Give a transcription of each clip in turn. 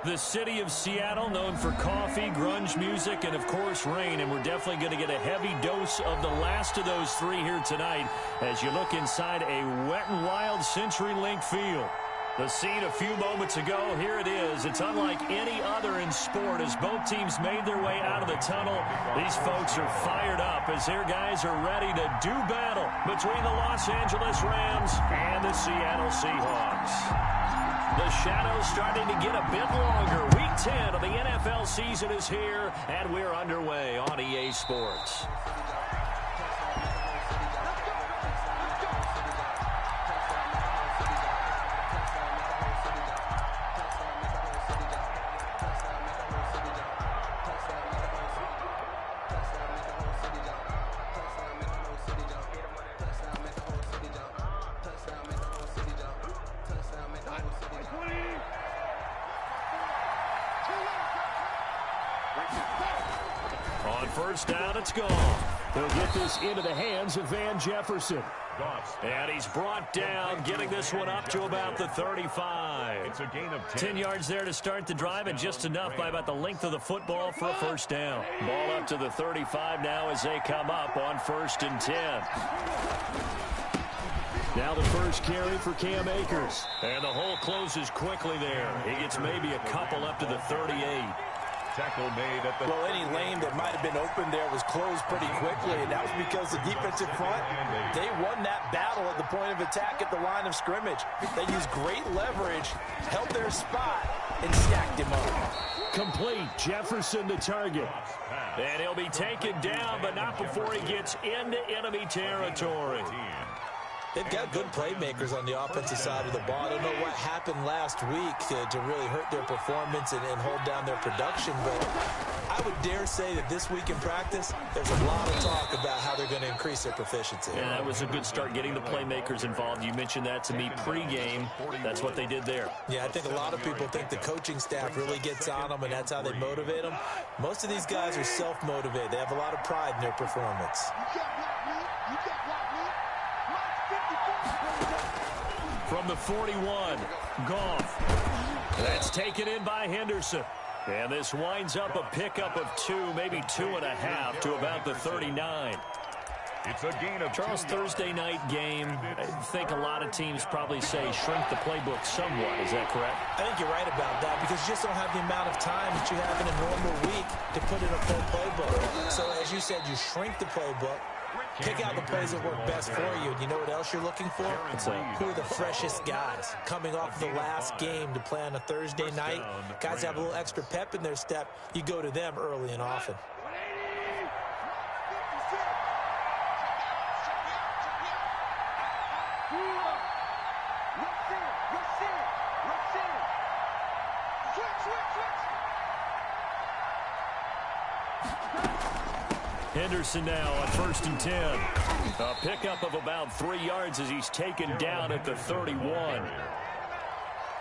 The city of Seattle, known for coffee, grunge music, and, of course, rain. And we're definitely going to get a heavy dose of the last of those three here tonight as you look inside a Wet n Wild CenturyLink field. The scene a few moments ago, here it is. It's unlike any other in sport as both teams made their way out of the tunnel. These folks are fired up as their guys are ready to do battle between the Los Angeles Rams and the Seattle Seahawks. The shadow's starting to get a bit longer. Week 10 of the NFL season is here, and we're underway on EA Sports. On first down, it's gone. They'll get this into the hands of Van Jefferson. And he's brought down, getting this one up to about the 35. It's a gain of 10 yards there to start the drive, and just enough by about the length of the football for a first down. Ball up to the 35 now as they come up on 1st and 10. Now the first carry for Cam Akers. And the hole closes quickly there. He gets maybe a couple up to the 38. Tackle made at the well, any lane that might have been open there was closed pretty quickly, and that was because the defensive front, they won that battle at the point of attack at the line of scrimmage. They used great leverage, held their spot, and stacked him up. Complete. Jefferson the target. And he'll be taken down, but not before he gets into enemy territory. They've got good playmakers on the offensive side of the ball. I don't know what happened last week to really hurt their performance and hold down their production, but I would dare say that this week in practice, there's a lot of talk about how they're going to increase their proficiency. Yeah, that was a good start getting the playmakers involved. You mentioned that to me pregame. That's what they did there. Yeah, I think a lot of people think the coaching staff really gets on them, and that's how they motivate them. Most of these guys are self-motivated. They have a lot of pride in their performance. From the 41, Goff. That's taken in by Henderson. And this winds up a pickup of 2, maybe 2.5 to about the 39. It's a gain of Charles, Thursday night game, I think a lot of teams probably say shrink the playbook somewhat. Is that correct? I think you're right about that because you just don't have the amount of time that you have in a normal week to put in a full playbook. So as you said, you shrink the playbook. Pick out the plays that work best for you. And you know what else you're looking for? Who are the freshest guys coming off the last game to play on a Thursday night? Guys have a little extra pep in their step. You go to them early and often. Henderson now on 1st and 10. A pickup of about 3 yards as he's taken down at the 31. Well,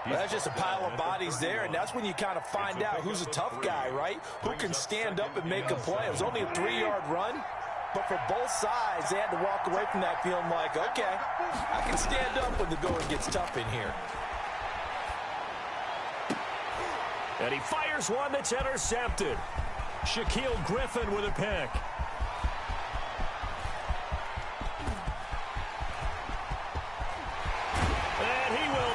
that's just a pile of bodies there, and that's when you kind of find out who's a tough guy, right? Who can stand up and make a play. It was only a 3-yard run, but for both sides, they had to walk away from that feeling like, okay, I can stand up when the going gets tough in here. And he fires one that's intercepted. Shaquille Griffin with a pick.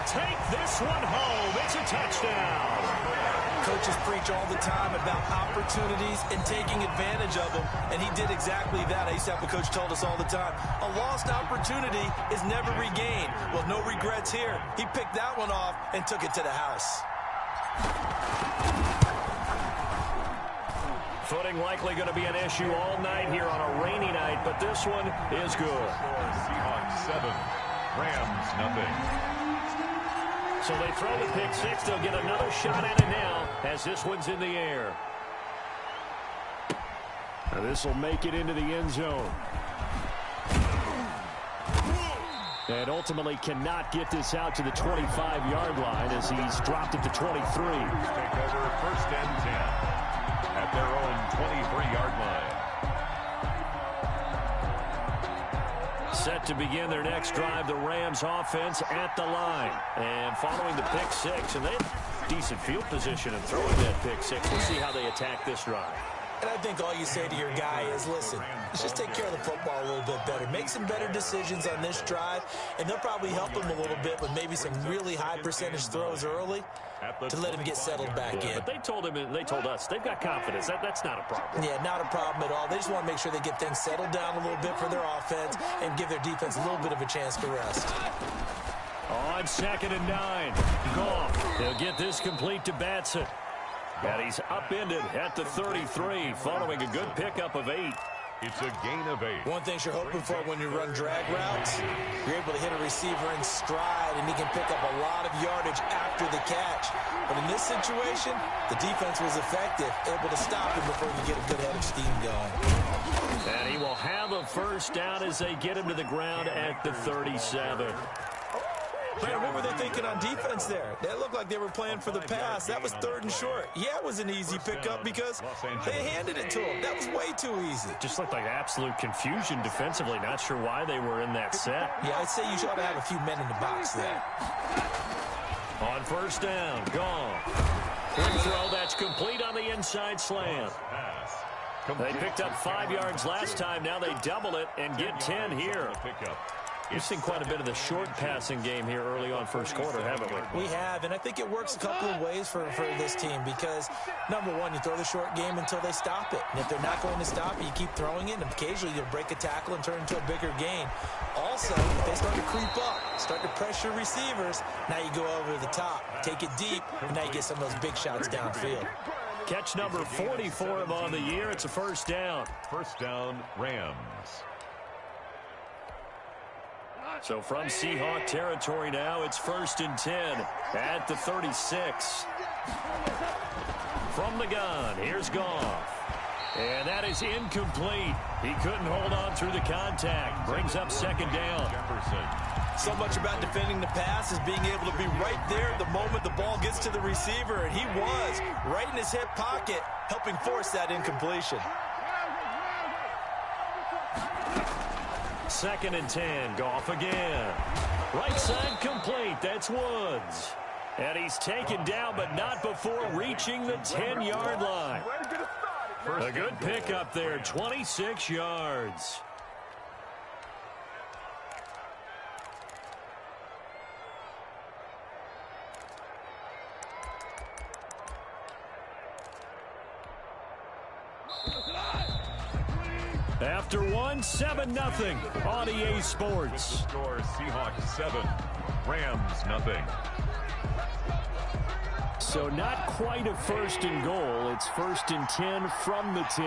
Take this one home. It's a touchdown. Coaches preach all the time about opportunities and taking advantage of them, and he did exactly that. I used to have a coach told us all the time, a lost opportunity is never regained. Well, no regrets here. He picked that one off and took it to the house. Footing likely going to be an issue all night here on a rainy night, but this one is good. Seahawks 7, Rams nothing. So they throw the pick six. They'll get another shot at it now as this one's in the air. This will make it into the end zone. And ultimately cannot get this out to the 25-yard line as he's dropped it to 23. Take over 1st and 10 at their own 23-yard line. set to begin their next drive. The Rams offense at the line. And following the pick six, and they had decent field position and throwing that pick six. We'll see how they attack this drive. And I think all you say to your guy is, listen, let's just take care of the football a little bit better. Make some better decisions on this drive, and they'll probably help him a little bit with maybe some really high percentage throws early to let him get settled back in. But they told us they've got confidence. That's not a problem. Yeah, not a problem at all. They just want to make sure they get things settled down a little bit for their offense and give their defense a little bit of a chance to rest. On 2nd and 9, Goff. He'll get this complete to Batson. And he's upended at the 33 following a good pickup of 8. It's a gain of 8. One thing you're hoping for when you run drag routes, you're able to hit a receiver in stride, and he can pick up a lot of yardage after the catch. But in this situation, the defense was effective, able to stop him before you get a good head of steam going. And he will have a first down as they get him to the ground at the 37. Man, what were they thinking on defense there? That looked like they were playing for the pass. That was 3rd and short. Yeah, it was an easy pickup because they handed it to him. That was way too easy. Just looked like absolute confusion defensively. Not sure why they were in that set. Yeah, I'd say you ought to have a few men in the box there. On 1st down, gone. Quick throw, that's complete on the inside slant. They picked up 5 yards last time. Now they double it and get 10 here. We've seen quite a bit of the short passing game here early on first quarter, haven't we? We have, and I think it works a couple of ways for this team because, number one, you throw the short game until they stop it. And if they're not going to stop it, you keep throwing it, and occasionally you'll break a tackle and turn into a bigger gain. Also, if they start to creep up, start to pressure receivers, now you go over the top, take it deep, and now you get some of those big shots downfield. Catch number 44 on the year. It's a first down. First down, Rams. So from Seahawk territory now, it's 1st and 10 at the 36. From the gun, here's Goff. And that is incomplete. He couldn't hold on through the contact. Brings up 2nd down. So much about defending the pass is being able to be right there at the moment the ball gets to the receiver, and he was right in his hip pocket, helping force that incompletion. 2nd and 10, Goff again. Right side complete, that's Woods. And he's taken down, but not before reaching the 10-yard line. A good pickup there, 26 yards. After 7-0 on EA Sports. Score Seahawks 7, Rams nothing. So not quite a 1st and goal. It's 1st and 10 from the 10.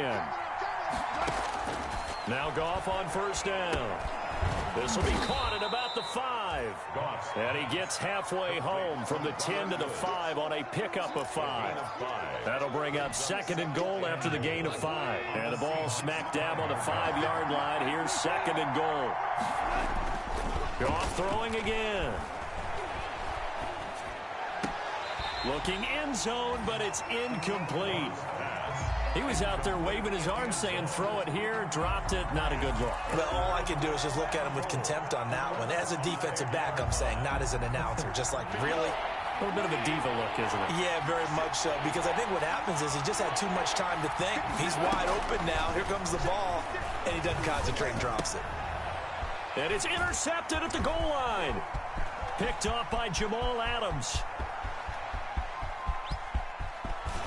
Now Goff on 1st down. This will be caught at about the 5. And he gets halfway home from the 10 to the 5 on a pickup of 5. That'll bring up 2nd and goal after the gain of 5. And the ball smack dab on the 5-yard line. Here's 2nd and goal. Goff throwing again. Looking end zone, but it's incomplete. He was out there waving his arms saying, throw it here, dropped it, not a good look. But all I can do is just look at him with contempt on that one. As a defensive back, I'm saying, not as an announcer. Just like, really? A little bit of a diva look, isn't it? Yeah, very much so. Because I think what happens is he just had too much time to think. He's wide open now. Here comes the ball. And he doesn't concentrate and drops it. And it's intercepted at the goal line. Picked off by Jamal Adams.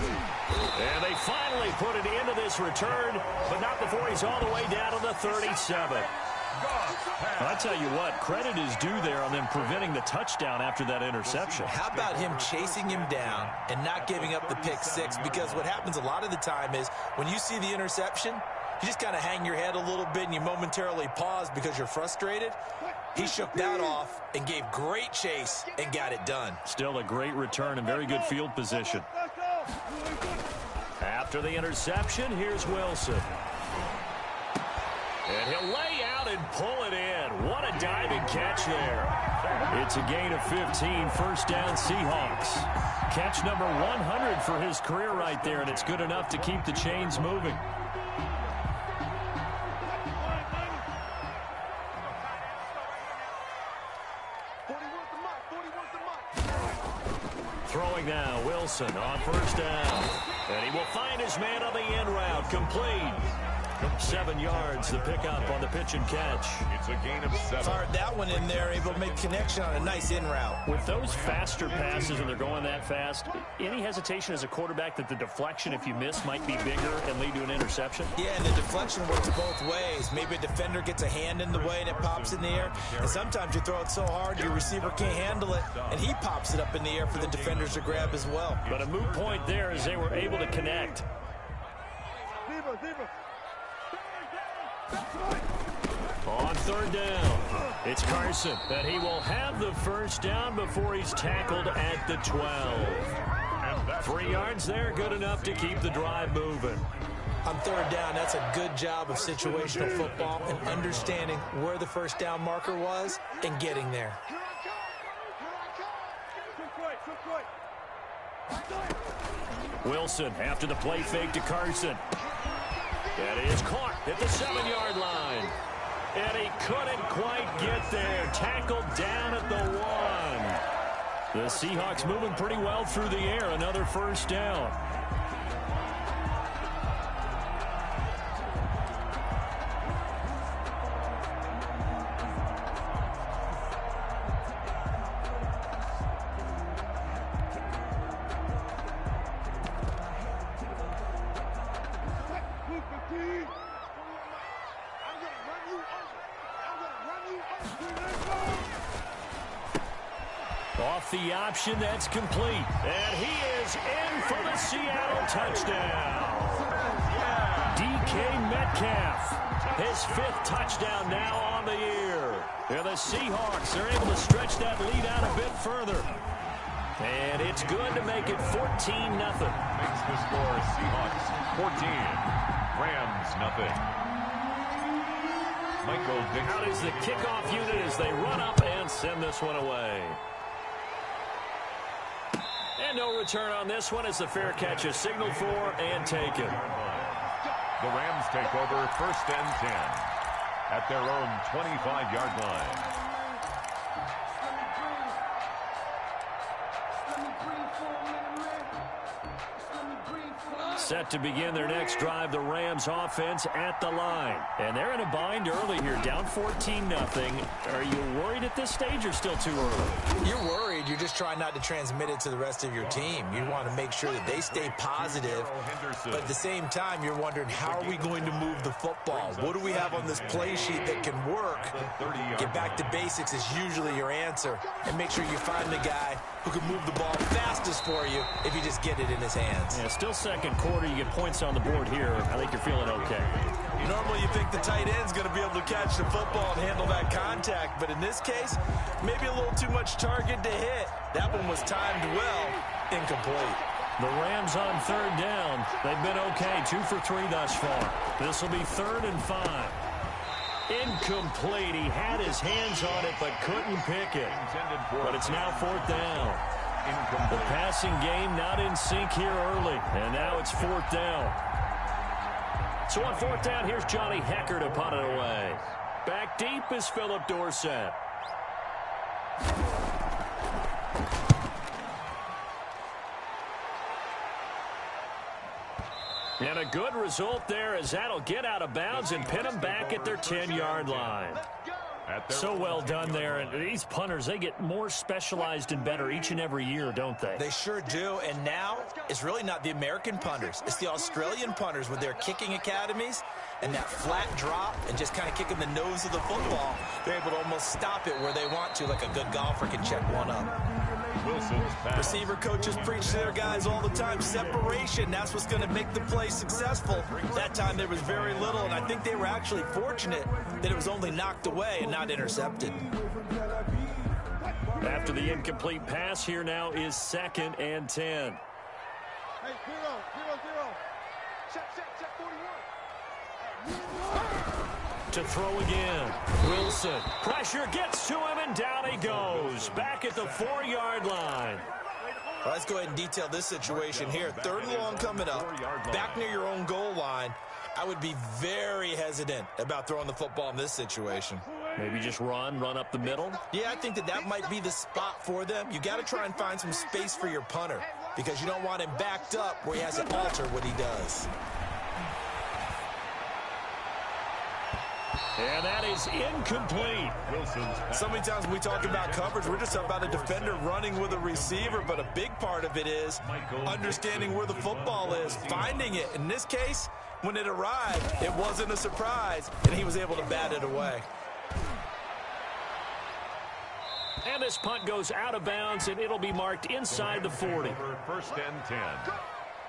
And they finally put it into this return, but not before he's all the way down to the 37. I tell you what, credit is due there on them preventing the touchdown after that interception. How about him chasing him down and not giving up the pick six? Because what happens a lot of the time is when you see the interception, you just kind of hang your head a little bit and you momentarily pause because you're frustrated. He shook that off and gave great chase and got it done. Still a great return and very good field position. After the interception, here's Wilson. And he'll lay out and pull it in. What a diving catch there. It's a gain of 15, first down Seahawks. Catch number 100 for his career right there, and it's good enough to keep the chains moving. Throwing now, Wilson on first down. And he will find his man on the end route. Complete. 7 yards, the pickup on the pitch and catch. It's a gain of 7. Fired that one in there, able to make connection on a nice in route. With those faster passes and they're going that fast, any hesitation as a quarterback that the deflection, if you miss, might be bigger and lead to an interception? Yeah, and the deflection works both ways. Maybe a defender gets a hand in the way and it pops in the air. And sometimes you throw it so hard your receiver can't handle it, and he pops it up in the air for the defenders to grab as well. But a moot point there as they were able to connect. On third down, it's Carson, and he will have the first down before he's tackled at the 12. 3 yards there, good enough to keep the drive moving. On third down, that's a good job of situational football and understanding where the first down marker was and getting there. Wilson after the play fake to Carson. And he is caught at the 7-yard line. And he couldn't quite get there. Tackled down at the 1. The Seahawks moving pretty well through the air. Another first down. Off the option, that's complete. And he is in for the Seattle touchdown. DK Metcalf, his 5th touchdown now on the year. And the Seahawks are able to stretch that lead out a bit further. And it's good to make it 14-0. Makes the score Seahawks 14, Rams nothing. Michael Dixon. Out is the kickoff unit as they run up and send this one away. And no return on this one as the fair catch is signaled for and taken. The Rams take over first and 10 at their own 25-yard line. Set to begin their next drive, the Rams offense at the line. And they're in a bind early here, down 14-0. Are you worried at this stage or still too early? You're worried. You're just trying not to transmit it to the rest of your team. You want to make sure that they stay positive. But at the same time, you're wondering, how are we going to move the football? What do we have on this play sheet that can work? Get back to basics is usually your answer. And make sure you find the guy who can move the ball fastest for you if you just get it in his hands. Yeah, still second quarter. You get points on the board here. I think you're feeling okay. Normally you think the tight end's going to be able to catch the football and handle that contact, but in this case, maybe a little too much target to hit. That one was timed well, incomplete. The Rams on third down. They've been okay, 2 for 3 thus far. This will be 3rd and 5. Incomplete. He had his hands on it but couldn't pick it. But it's now 4th down. The passing game not in sync here early, and now it's 4th down. So on 4th down, here's Johnny Hecker to punt it away. Back deep is Philip Dorsett. And a good result there as that'll get out of bounds and pin them back at their 10-yard line. So well done there. And these punters, they get more specialized and better each and every year, don't they? They sure do. And now it's really not the American punters. It's the Australian punters with their kicking academies and that flat drop and just kind of kicking the nose of the football. They're able to almost stop it where they want to, like a good golfer can check one up. Receiver coaches preach to their guys all the time. Separation, that's what's going to make the play successful. That time there was very little, and I think they were actually fortunate that it was only knocked away and not intercepted. After the incomplete pass, here now is 2nd and 10. Hey, 0-0-0. Check 41. To throw again. Wilson. Pressure gets to him, and down he goes. Back at the 4-yard line. Well, let's go ahead and detail this situation here. 3rd and long coming up. Back near your own goal line. I would be very hesitant about throwing the football in this situation. Maybe just run up the middle? Yeah, I think that might be the spot for them. You got to try and find some space for your punter because you don't want him backed up where he has to alter what he does. And that is incomplete. So many times when we talk about coverage, we're just talking about a defender running with a receiver, but a big part of it is understanding where the football is, finding it. In this case, when it arrived, it wasn't a surprise, and he was able to bat it away. And this punt goes out of bounds, and it'll be marked inside the 40. First and 10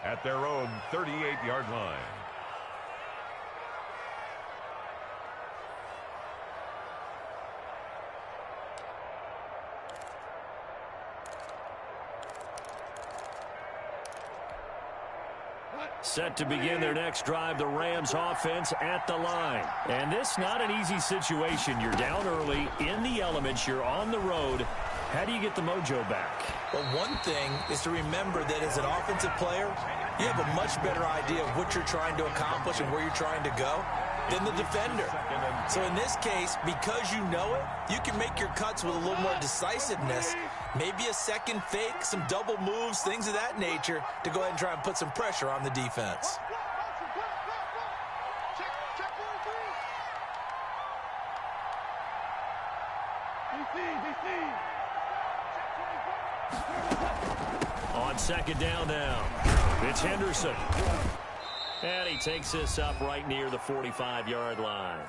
at their own 38-yard line. Set to begin their next drive, the Rams offense at the line. And this not an easy situation. You're down early, in the elements, you're on the road. How do you get the mojo back? Well, one thing is to remember that as an offensive player, you have a much better idea of what you're trying to accomplish and where you're trying to go than the defender. So in this case, because you know it, you can make your cuts with a little more decisiveness, maybe a second fake, some double moves, things of that nature to go ahead and try and put some pressure on the defense. On second down now, it's Henderson. And he takes this up right near the 45-yard line.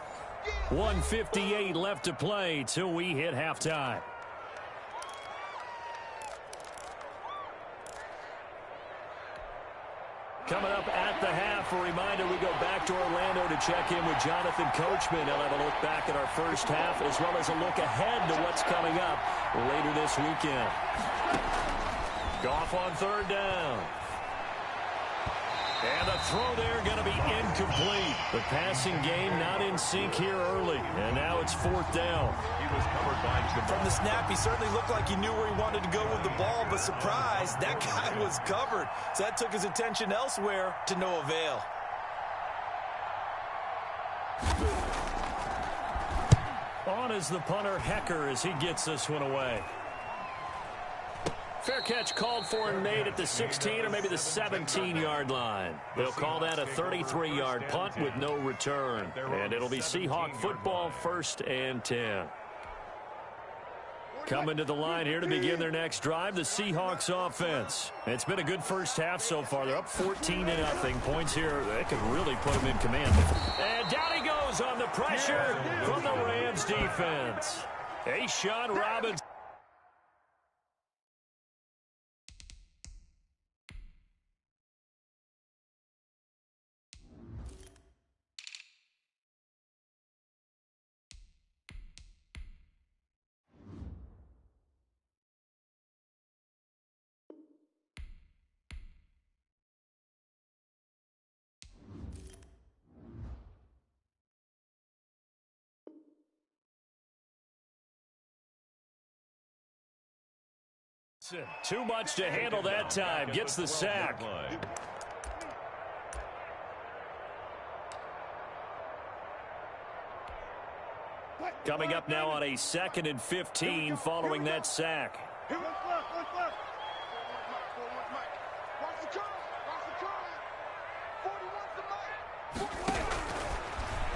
1:58 left to play till we hit halftime. Coming up at the half, a reminder, we go back to Orlando to check in with Jonathan Coachman. He'll have a look back at our first half as well as a look ahead to what's coming up later this weekend. Goff on third down. And the throw there going to be incomplete. The passing game not in sync here early. And now it's fourth down. He was covered by From the snap, he certainly looked like he knew where he wanted to go with the ball, but surprise, that guy was covered. So that took his attention elsewhere to no avail. On is the punter, Hecker, as he gets this one away. Fair catch called for and made at the 16 or maybe the 17-yard line. They'll call that a 33-yard punt with no return. And it'll be Seahawk football, 1st and 10. Coming to the line here to begin their next drive, the Seahawks offense. It's been a good first half so far. They're up 14-0. Points here, they could really put them in command. And down he goes on the pressure from the Rams defense. A'Shawn Robinson. Too much to handle that time. Gets the sack. Coming up now on a 2nd and 15 following that sack.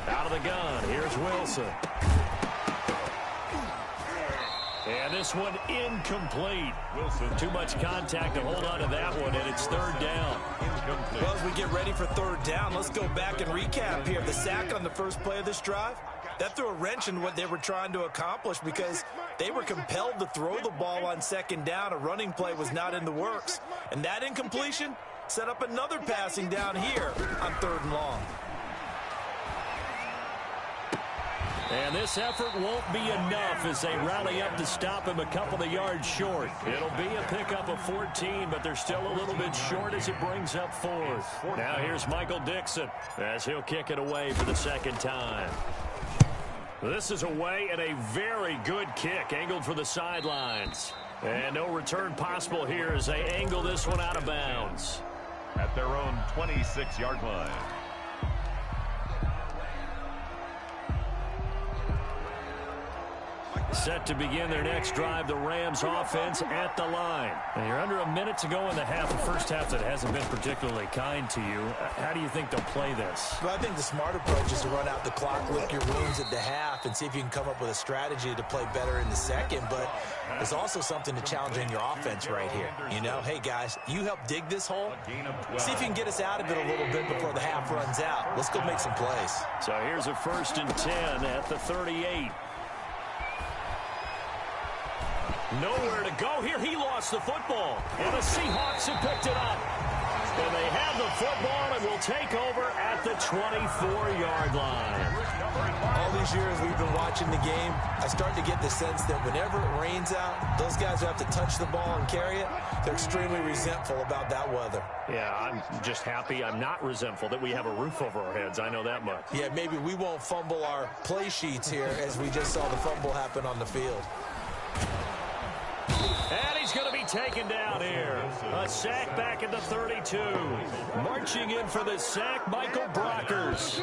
Out of the gun. Here's Wilson. And this one incomplete. Wilson, too much contact to hold on to that one, and it's 3rd down. incomplete. Well, as we get ready for 3rd down, let's go back and recap here. The sack on the first play of this drive, that threw a wrench in what they were trying to accomplish because they were compelled to throw the ball on 2nd down. A running play was not in the works. And that incompletion set up another passing down here on 3rd and long. And this effort won't be enough as they rally up to stop him a couple of yards short. It'll be a pickup of 14, but they're still a little bit short as it brings up 4th. Now here's Michael Dixon as he'll kick it away for the 2nd time. This is away and a very good kick angled for the sidelines. And no return possible here as they angle this one out of bounds. At their own 26-yard line. Set to begin their next drive, the Rams offense at the line. And you're under a minute to go in the half, the first half that hasn't been particularly kind to you. How do you think they'll play this? Well, I think the smart approach is to run out the clock, lick your wounds at the half, and see if you can come up with a strategy to play better in the second. But there's also something to challenging your offense right here. You know, hey, guys, you help dig this hole. See if you can get us out of it a little bit before the half runs out. Let's go make some plays. So here's a 1st and 10 at the 38. Nowhere to go here. He lost the football. And the Seahawks have picked it up. And they have the football and will take over at the 24-yard line. All these years we've been watching the game, I start to get the sense that whenever it rains out, those guys who have to touch the ball and carry it, they're extremely resentful about that weather. Yeah, I'm just happy I'm not resentful that we have a roof over our heads. I know that much. Yeah, maybe we won't fumble our play sheets here as we just saw the fumble happen on the field. And he's going to be taken down here. A sack back at the 32. Marching in for the sack, Michael Brockers.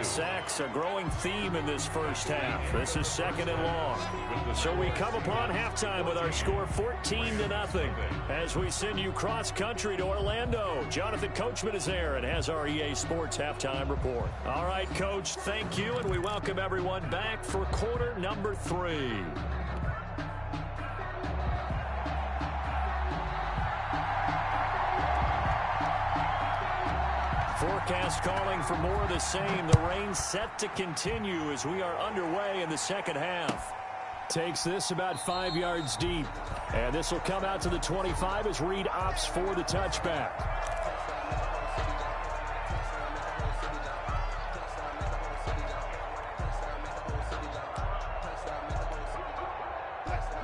Sacks a growing theme in this first half. This is 2nd and long. So we come upon halftime with our score 14-0 as we send you cross-country to Orlando. Jonathan Coachman is there and has our EA Sports halftime report. All right, Coach, thank you, and we welcome everyone back for quarter number 3. Forecast calling for more of the same. The rain set to continue as we are underway in the second half. Takes this about 5 yards deep. And this will come out to the 25 as Reed opts for the touchback.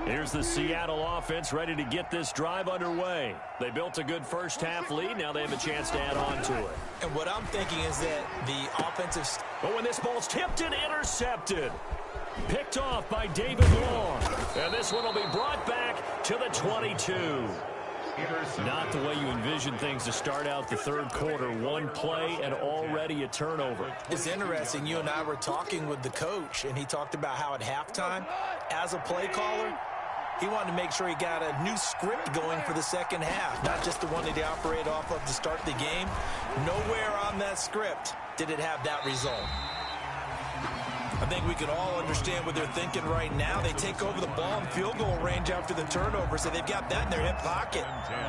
Here's the Seattle offense ready to get this drive underway. They built a good first half lead. Now they have a chance to add on to it. And what I'm thinking is that the offensive... But when this ball's tipped and intercepted. Picked off by David Long. And this one will be brought back to the 22. Not the way you envision things to start out the third quarter. One play and already a turnover. It's interesting. You and I were talking with the coach, and he talked about how at halftime, as a play caller, he wanted to make sure he got a new script going for the second half, not just the one that he operated off of to start the game. Nowhere on that script did it have that result. I think we can all understand what they're thinking right now. They take over the ball in field goal range after the turnover, so they've got that in their hip pocket.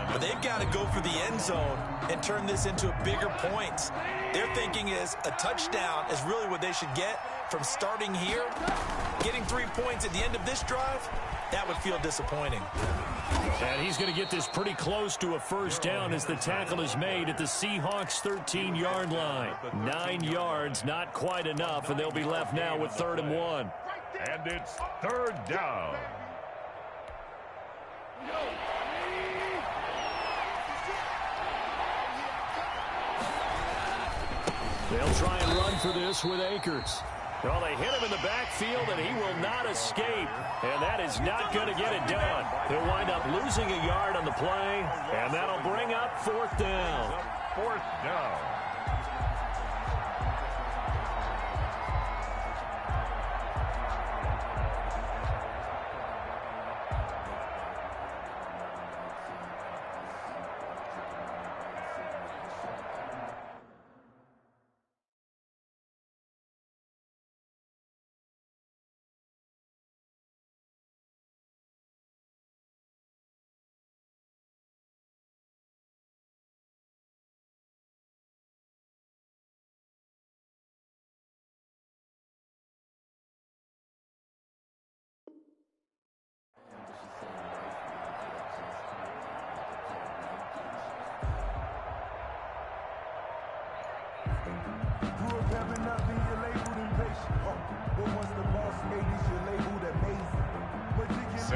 But they've got to go for the end zone and turn this into bigger points. Their thinking is a touchdown is really what they should get from starting here. Getting 3 points at the end of this drive, that would feel disappointing. And he's going to get this pretty close to a first down as the tackle is made at the Seahawks' 13-yard line. 9 yards, not quite enough, and they'll be left now with 3rd and 1. And it's 3rd down. They'll try and run for this with Akers. Well, they hit him in the backfield, and he will not escape. And that is not going to get it done. He'll wind up losing a yard on the play, and that'll bring up 4th down. 4th down.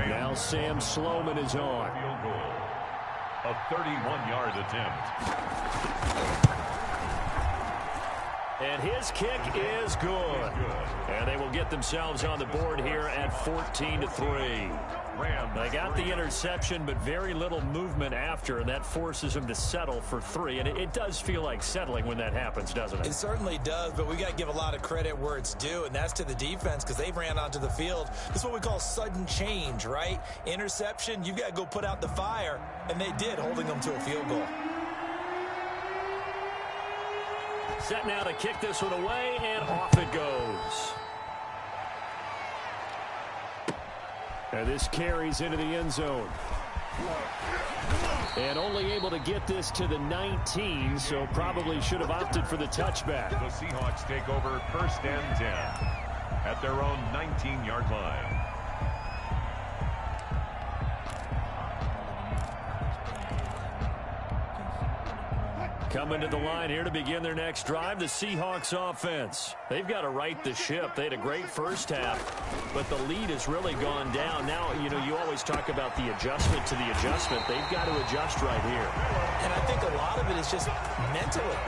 Now Sam Sloman is on. Field goal. A 31-yard attempt. And his kick is good. And they will get themselves on the board here at 14-3. They got the interception, but very little movement after, and that forces them to settle for 3. And it does feel like settling when that happens, doesn't it? It certainly does, but we got to give a lot of credit where it's due, and that's to the defense because they ran onto the field. This is what we call sudden change, right? Interception, you've got to go put out the fire, and they did, holding them to a field goal. Set now to kick this one away, and off it goes. And this carries into the end zone. And only able to get this to the 19, so probably should have opted for the touchback. The Seahawks take over 1st and 10 at their own 19-yard line. Coming to the line here to begin their next drive, the Seahawks offense. They've got to right the ship. They had a great first half, but the lead has really gone down. Now, you know, you always talk about the adjustment to the adjustment. They've got to adjust right here. And I think a lot of it is just mentally.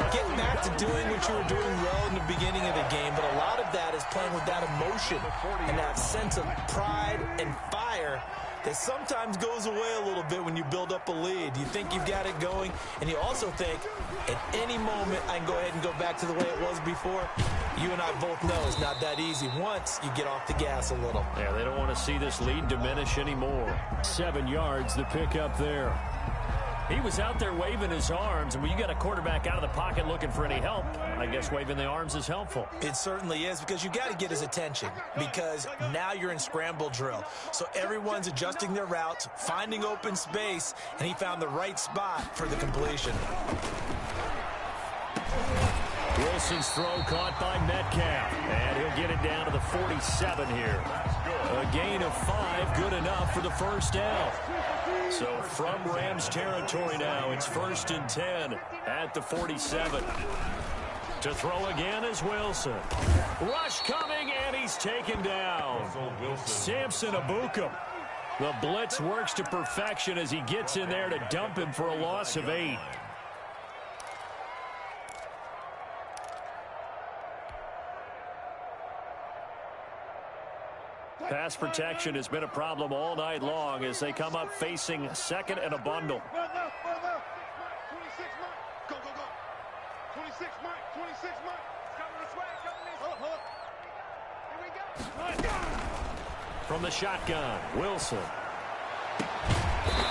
Getting back to doing what you were doing well in the beginning of the game, but a lot of that is playing with that emotion and that sense of pride and fire that sometimes goes away a little bit when you build up a lead. You think you've got it going, and you also think at any moment I can go ahead and go back to the way it was before. You and I both know it's not that easy once you get off the gas a little. Yeah, they don't want to see this lead diminish anymore. 7 yards, the pickup there. He was out there waving his arms, and when you got a quarterback out of the pocket looking for any help, I guess waving the arms is helpful. It certainly is, because you got to get his attention, because now you're in scramble drill. So everyone's adjusting their routes, finding open space, and he found the right spot for the completion. Wilson's throw caught by Metcalf, and he'll get it down to the 47 here. A gain of 5, good enough for the first down. So from Rams territory now, it's 1st and 10 at the 47. To throw again is Wilson. Rush coming, and he's taken down. Samson Abukum. The blitz works to perfection as he gets in there to dump him for a loss of 8. Pass protection has been a problem all night long as they come up facing 2nd and a bundle. 26 Mike. Go, go, go. 26 Mike. 26 Mike. It's coming this way. Coming this way. Here we go. From the shotgun, Wilson.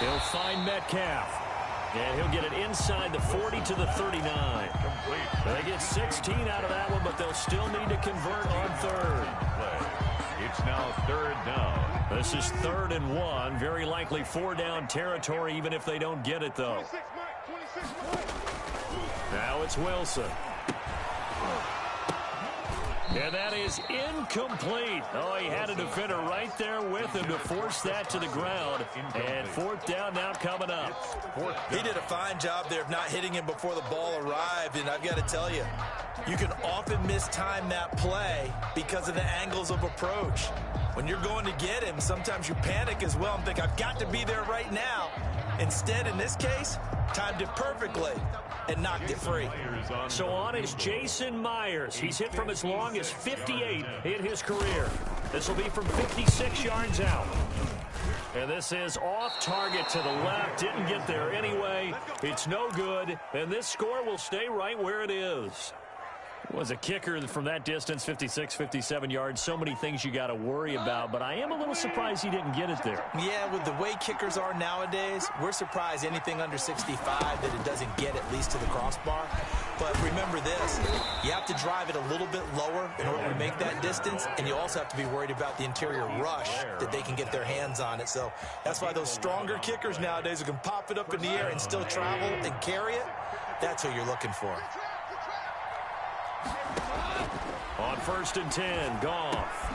He'll find Metcalf. And he'll get it inside the 40 to the 39. They get 16 out of that one, but they'll still need to convert on 3rd. It's now 3rd down. This is 3rd and 1. Very likely 4-down territory, even if they don't get it, though. 26 Mike. Now it's Wilson. And that is incomplete. Oh, he had a defender right there with him to force that to the ground. And 4th down now coming up. He did a fine job there of not hitting him before the ball arrived, and I've got to tell you, you can often mistime that play because of the angles of approach. When you're going to get him, sometimes you panic as well and think, I've got to be there right now. Instead, in this case, timed it perfectly and knocked it free. So on is Jason Myers. He's hit from as long as 58 in his career. This will be from 56 yards out. And this is off target to the left. Didn't get there anyway. It's no good. And this score will stay right where it is. Was a kicker from that distance, 56, 57 yards. So many things you got to worry about, but I am a little surprised he didn't get it there. Yeah, with the way kickers are nowadays, we're surprised anything under 65 that it doesn't get at least to the crossbar. But remember this, you have to drive it a little bit lower in order to make that distance, and you also have to be worried about the interior rush that they can get their hands on it. So that's why those stronger kickers nowadays who can pop it up in the air and still travel and carry it, that's who you're looking for. On 1st and 10, Goff.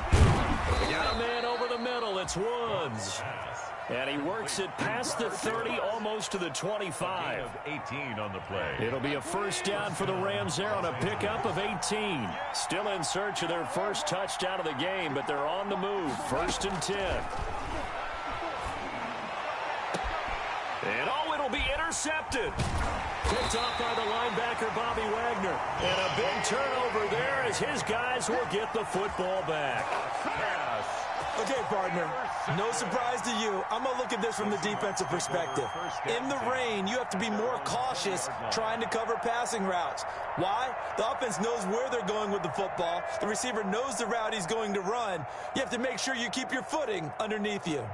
Got a man over the middle. It's Woods. And he works it past the 30, almost to the 25. 18 on the play. It'll be a 1st down for the Rams there on a pickup of 18. Still in search of their first touchdown of the game, but they're on the move. 1st and 10. And oh, it'll be intercepted. Picked off by the linebacker, Bobby Wagner. And a big turnover there as his guys will get the football back. Okay, partner, no surprise to you. I'm going to look at this from the defensive perspective. In the rain, you have to be more cautious trying to cover passing routes. Why? The offense knows where they're going with the football. The receiver knows the route he's going to run. You have to make sure you keep your footing underneath you.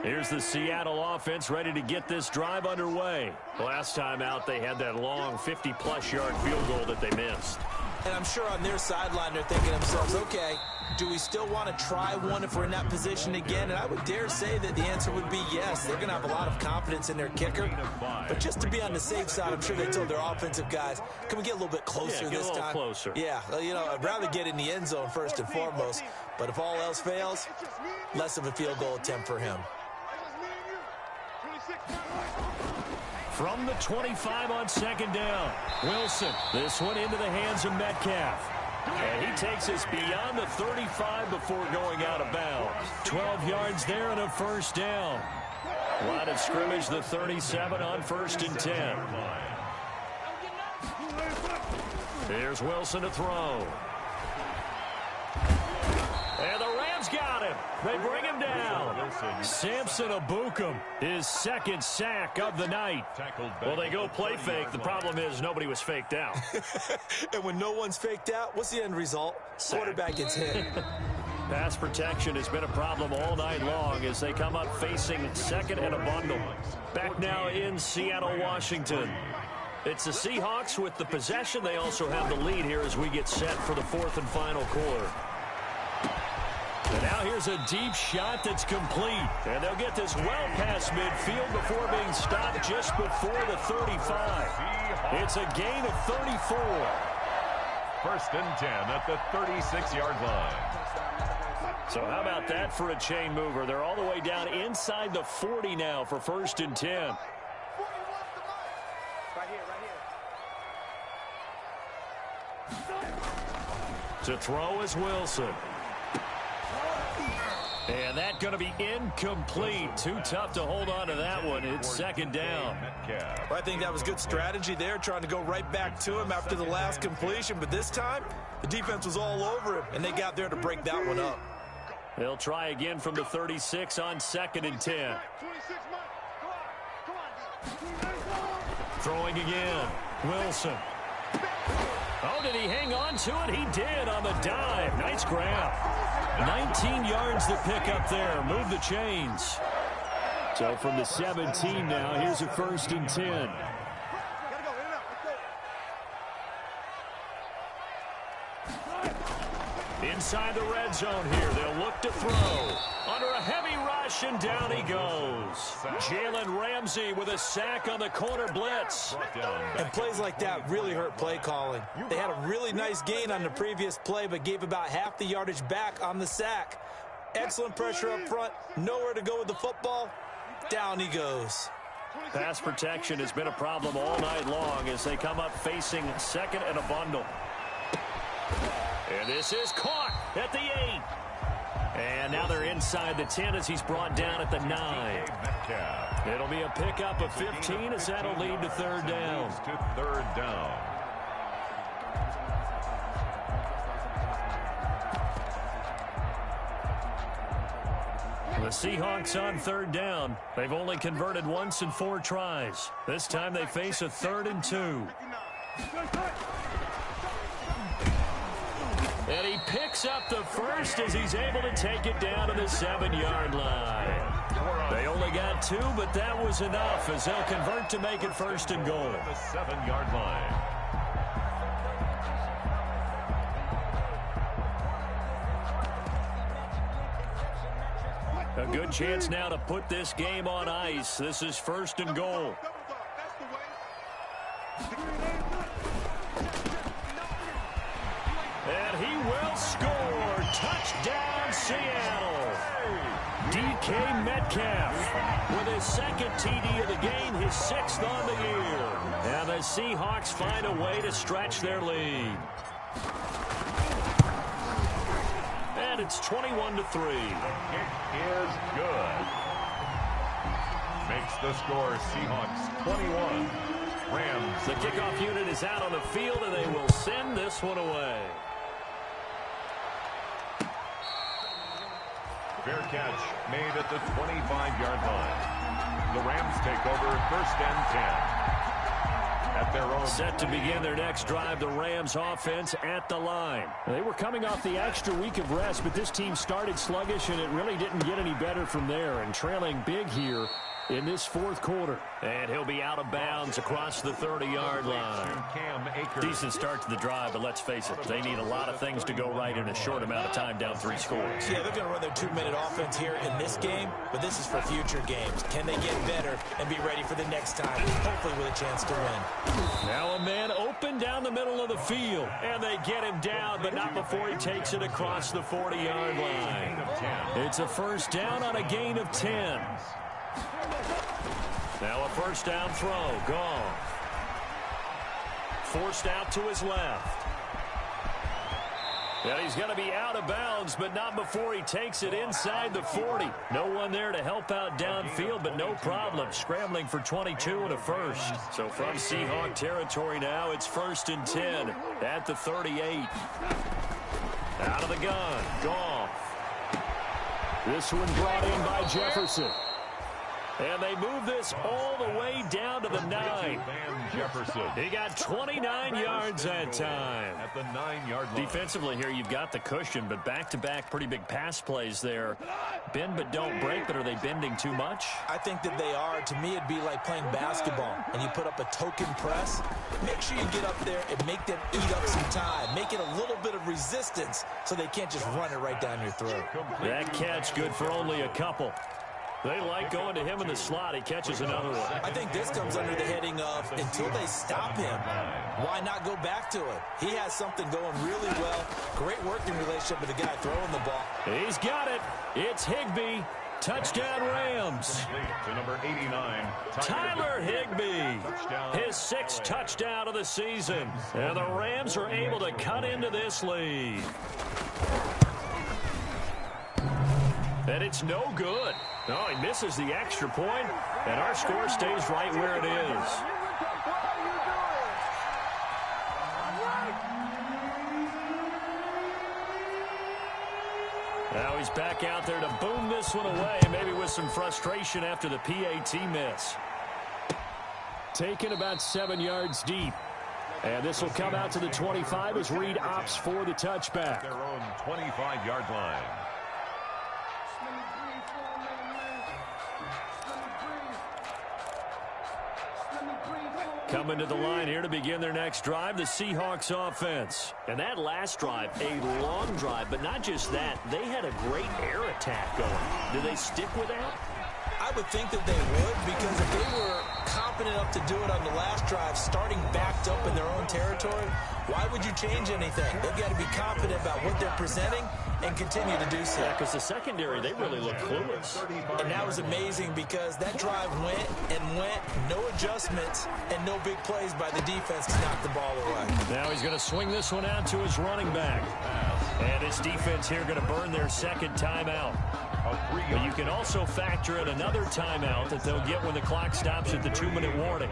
Here's the Seattle offense ready to get this drive underway. Last time out, they had that long 50-plus yard field goal that they missed. And I'm sure on their sideline they're thinking to themselves, okay, do we still want to try one if we're in that position again? And I would dare say that the answer would be yes. They're going to have a lot of confidence in their kicker. But just to be on the safe side, I'm sure they told their offensive guys, can we get a little bit closer this time? A little closer. Yeah, you know, I'd rather get in the end zone first and foremost. But if all else fails, less of a field goal attempt for him. From the 25 on second down, Wilson. This one into the hands of Metcalf. And he takes us beyond the 35 before going out of bounds. 12 yards there and a first down. Line of scrimmage, the 37 on 1st and 10. Here's Wilson to throw. And the Rams got him. They bring him down. Samson Abukum, his second sack of the night. Well, they go play fake. The problem is nobody was faked out. And when no one's faked out, what's the end result? Sack. Quarterback gets hit. Pass protection has been a problem all night long as they come up facing second and a bundle. Back now in Seattle, Washington. It's the Seahawks with the possession. They also have the lead here as we get set for the fourth and final quarter. And now here's a deep shot that's complete. And they'll get this well past midfield before being stopped just before the 35. It's a gain of 34. 1st and 10 at the 36-yard line. So how about that for a chain mover? They're all the way down inside the 40 now for 1st and 10. Right here. To throw is Wilson. And that's going to be incomplete. Too tough to hold on to that one. It's second down. Well, I think that was good strategy there, trying to go right back to him after the last completion. But this time, the defense was all over him, and they got there to break that one up. They'll try again from the 36 on 2nd and 10. Throwing again. Wilson. Oh, did he hang on to it? He did on the dive. Nice grab. 19 yards to pick up there. Move the chains. So from the 17 now, here's a 1st and 10. Inside the red zone here. They'll look to throw. Under a heavy rush, and down he goes. Jalen Ramsey with a sack on the corner blitz. And plays like that really hurt play calling. They had a really nice gain on the previous play, but gave about half the yardage back on the sack. Excellent pressure up front. Nowhere to go with the football. Down he goes. Pass protection has been a problem all night long as they come up facing second and a bundle. And this is caught at the 8. And now they're inside the 10 as he's brought down at the 9. It'll be a pickup of 15 as that'll lead to 3rd down. To 3rd down. The Seahawks on 3rd down. They've only converted once in 4 tries. This time they face a 3rd and 2. And he picks up the first as he's able to take it down to the 7-yard line. They only got 2, but that was enough as they'll convert to make it 1st and goal. The 7-yard line. A good chance now to put this game on ice. This is 1st and goal. And he will score. Touchdown, Seattle. Deep DK Metcalf with his second TD of the game, his 6th on the year. And the Seahawks find a way to stretch their lead. And it's 21-3. The kick is good. Makes the score Seahawks 21. Rams. The kickoff unit is out on the field, and they will send this one away. Fair catch made at the 25-yard line. The Rams take over 1st and 10. At their own. Set to begin their next drive, the Rams offense at the line. They were coming off the extra week of rest, but this team started sluggish, and it really didn't get any better from there. And trailing big here in this 4th quarter. And he'll be out of bounds across the 30-yard line. Decent start to the drive, but let's face it, they need a lot of things to go right in a short amount of time, down 3 scores. Yeah, they're going to run their 2-minute offense here in this game, but this is for future games. Can they get better and be ready for the next time, hopefully with a chance to win? Now a man open down the middle of the field, and they get him down, but not before he takes it across the 40-yard line. It's a 1st down on a gain of 10. Now a 1st down throw. Gone. Forced out to his left. And he's going to be out of bounds, but not before he takes it inside the 40. No one there to help out downfield, but no problem. Scrambling for 22 and a 1st. So from Seahawk territory now, it's 1st and 10 at the 38. Out of the gun. Goff. This one brought in by Jefferson. And they move this all the way down to the 9. He got 29 yards that time. At the 9-yard line. Defensively here, you've got the cushion, but back-to-back pretty big pass plays there. Bend but don't break, but are they bending too much? I think that they are. To me, it'd be like playing basketball, and you put up a token press. Make sure you get up there and make them eat up some time. Make it a little bit of resistance so they can't just run it right down your throat. That catch good for only a couple. They like going to him in the slot. He catches another one. I think this comes under the heading of until they stop him, why not go back to it? He has something going really well. Great working relationship with the guy throwing the ball. He's got it. It's Higbee. Touchdown Rams. To number 89, Tyler Higbee. His 6th touchdown of the season. And the Rams are able to cut into this lead. And it's no good. No, he misses the extra point, and our score stays right where it is. Now he's back out there to boom this one away, maybe with some frustration after the PAT miss. Taken about 7 yards deep. And this will come out to the 25 as Reed opts for the touchback. Their own 25-yard line. Coming to the line here to begin their next drive, the Seahawks offense. And that last drive, a long drive, but not just that. They had a great air attack going. Do they stick with that? I would think that they would, because if they were confident enough to do it on the last drive, starting backed up in their own territory, why would you change anything? They've got to be confident about what they're presenting and continue to do so. Yeah, because the secondary, they really look clueless. And that was amazing because that drive went and went, no adjustments, and no big plays by the defense to knock the ball away. Now he's going to swing this one out to his running back. And his defense here going to burn their 2nd timeout. But you can also factor in another timeout that they'll get when the clock stops at the 2-minute warning.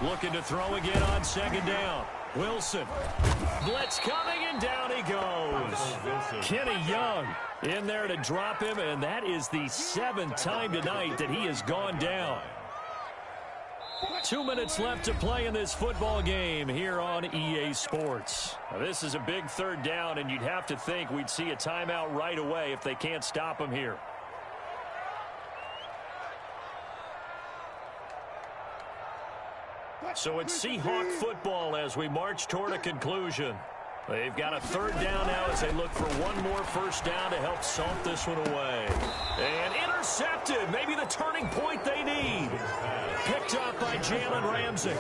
Looking to throw again on 2nd down. Wilson. Blitz coming, and down he goes. Kenny Young in there to drop him, and that is the 7th time tonight that he has gone down. 2 minutes left to play in this football game here on EA Sports. Now, this is a big 3rd down, and you'd have to think we'd see a timeout right away if they can't stop him here. So it's Seahawk football as we march toward a conclusion. They've got a 3rd down now as they look for one more 1st down to help salt this one away. And intercepted. Maybe the turning point they need. Picked up by Jalen Ramsey.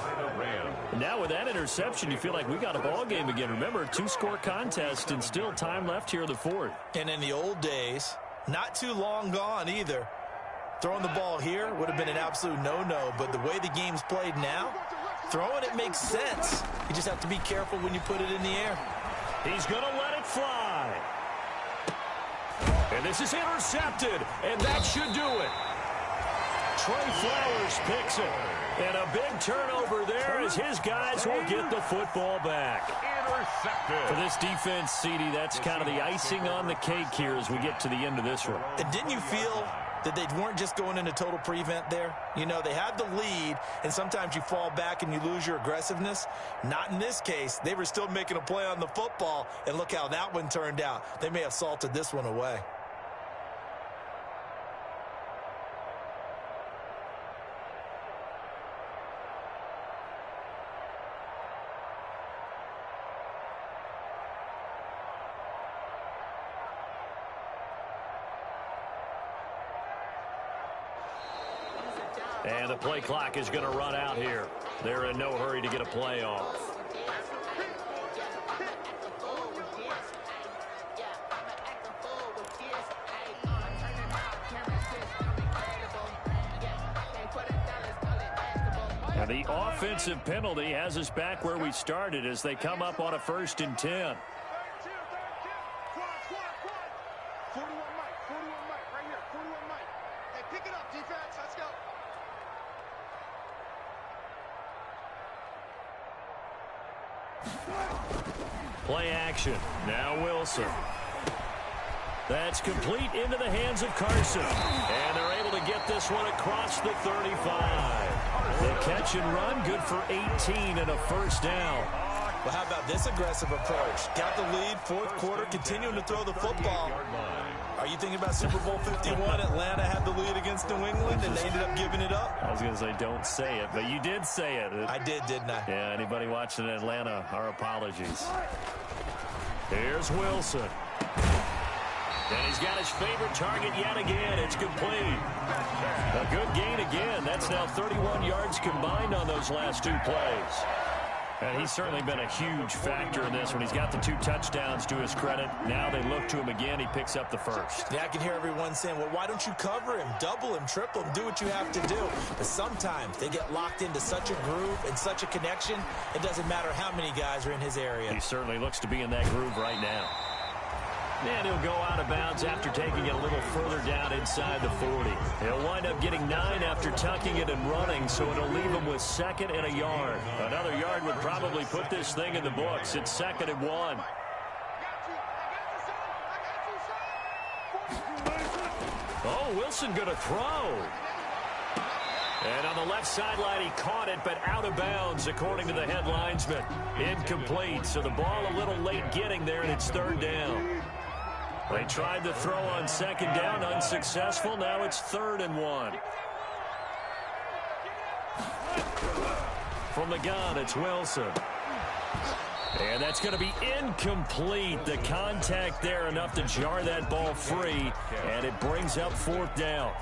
Now with that interception, you feel like we got a ball game again. Remember, 2-score contest and still time left here in the fourth. And in the old days, not too long gone either, throwing the ball here would have been an absolute no-no. But the way the game's played now, throwing it makes sense. You just have to be careful when you put it in the air. He's going to let it fly. And this is intercepted, and that should do it. Trey Flowers picks it. And a big turnover there as his guys will get the football back. Intercepted. For this defense, CD, that's kind of the icing on the cake here as we get to the end of this one. And didn't you feel that they weren't just going into total prevent there? You know, they had the lead, and sometimes you fall back and you lose your aggressiveness. Not in this case. They were still making a play on the football, and look how that one turned out. They may have salted this one away. And the play clock is going to run out here. They're in no hurry to get a play off. And the offensive penalty has us back where we started as they come up on a 1st and 10. 41 Mike, right here, 41 Mike. Hey, pick it up, defense, let's go. Play action. Now Wilson. That's complete into the hands of Carson. And they're able to get this one across the 35. The catch and run, good for 18 and a 1st down. Well, how about this aggressive approach? Got the lead, 4th quarter, continuing to throw the football. Are you thinking about Super Bowl 51? Atlanta had the lead against New England, and they ended up giving it up? I was going to say don't say it, but you did say it. I did, didn't I? Yeah, anybody watching Atlanta, our apologies. Here's Wilson. And he's got his favorite target yet again. It's complete. A good gain again. That's now 31 yards combined on those last 2 plays. And he's certainly been a huge factor in this one. He's got the 2 touchdowns to his credit. Now they look to him again. He picks up the 1st. Yeah, I can hear everyone saying, well, why don't you cover him, double him, triple him, do what you have to do. But sometimes they get locked into such a groove and such a connection, it doesn't matter how many guys are in his area. He certainly looks to be in that groove right now. And he'll go out of bounds after taking it a little further down inside the 40. He'll wind up getting 9 after tucking it and running, so it'll leave him with 2nd and a yard. Another yard would probably put this thing in the books. It's 2nd and 1. Oh, Wilson going to throw. And on the left sideline, he caught it, but out of bounds, according to the head linesman. Incomplete, so the ball a little late getting there, and it's 3rd down. They tried to throw on 2nd down, unsuccessful. Now it's 3rd and 1. From the gun, it's Wilson. And that's going to be incomplete. The contact there enough to jar that ball free, and it brings up 4th down.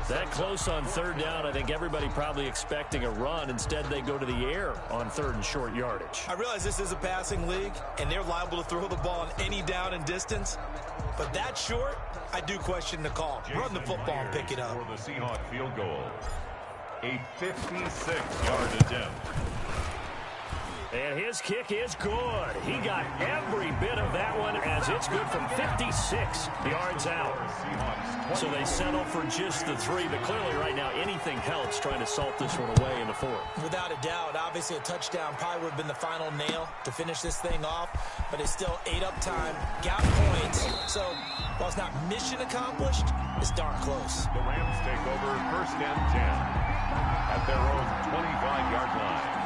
That close on 3rd down, I think everybody probably expecting a run. Instead, they go to the air on 3rd and short yardage. I realize this is a passing league, and they're liable to throw the ball on any down and distance. But that short, I do question the call. Run the football and pick it up. For the Seahawks field goal. A 56-yard attempt. And his kick is good. He got every bit of that one as it's good from 56 yards out. So they settle for just the 3, but clearly right now anything helps trying to salt this one away in the 4th. Without a doubt, obviously a touchdown probably would have been the final nail to finish this thing off, but it's still 8 up time, got points. So while it's not mission accomplished, it's darn close. The Rams take over 1st and 10 at their own 25-yard line.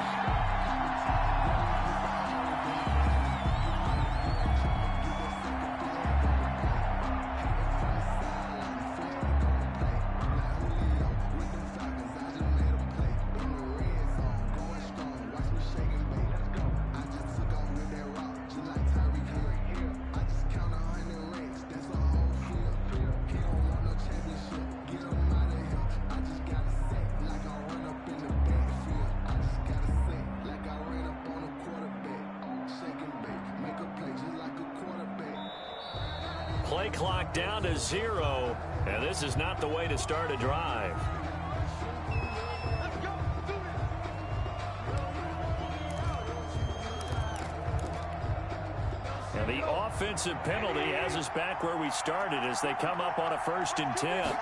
Play clock down to 0, and this is not the way to start a drive. And the offensive penalty has us back where we started as they come up on a 1st and 10.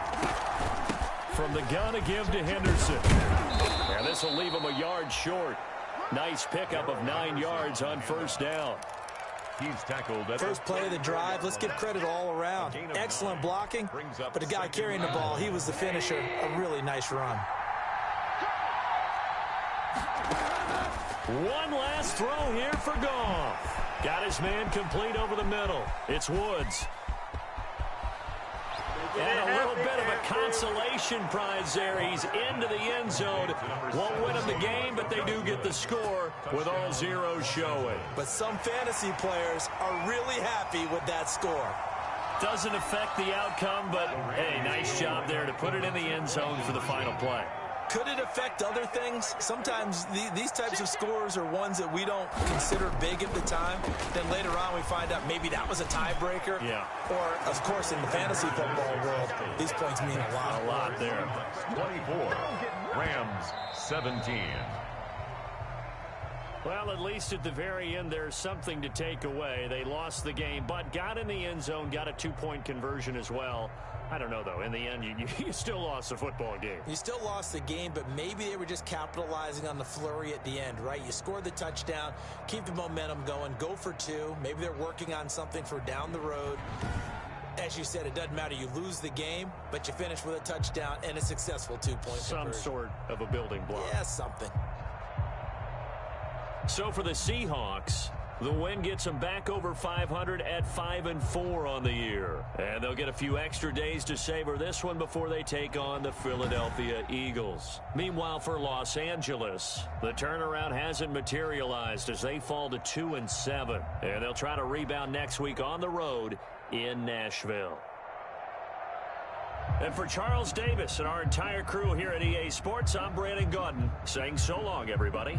From the gun to give to Henderson. And this will leave him a yard short. Nice pickup of 9 yards on 1st down. He's tackled at first play of the drive. Let's give credit all around. Excellent blocking, but the guy carrying the ball, he was the finisher. A really nice run. One last throw here for Goff. Got his man complete over the middle. It's Woods. And a little bit of a consolation prize there. He's into the end zone. Won't win him the game, but they do get the score with all zeros showing. But some fantasy players are really happy with that score. Doesn't affect the outcome, but, hey, nice job there to put it in the end zone for the final play. Could it affect other things? Sometimes these types of scores are ones that we don't consider big at the time. Then later on we find out maybe that was a tiebreaker. Yeah. Or, of course, in the fantasy football world, these points mean a lot. A lot there. 24. Rams 17. Well, at least at the very end, there's something to take away. They lost the game, but got in the end zone, got a 2-point conversion as well. I don't know, though. In the end, you still lost the football game. You still lost the game, but maybe they were just capitalizing on the flurry at the end, right? You scored the touchdown, keep the momentum going, go for 2. Maybe they're working on something for down the road. As you said, it doesn't matter. You lose the game, but you finish with a touchdown and a successful 2-point Some conversion. sort of a building block. Yeah, something. So for the Seahawks, the win gets them back over 500 at 5-4 on the year. And they'll get a few extra days to savor this one before they take on the Philadelphia Eagles. Meanwhile, for Los Angeles, the turnaround hasn't materialized as they fall to 2-7. And they'll try to rebound next week on the road in Nashville. And for Charles Davis and our entire crew here at EA Sports, I'm Brandon Gaudin saying so long, everybody.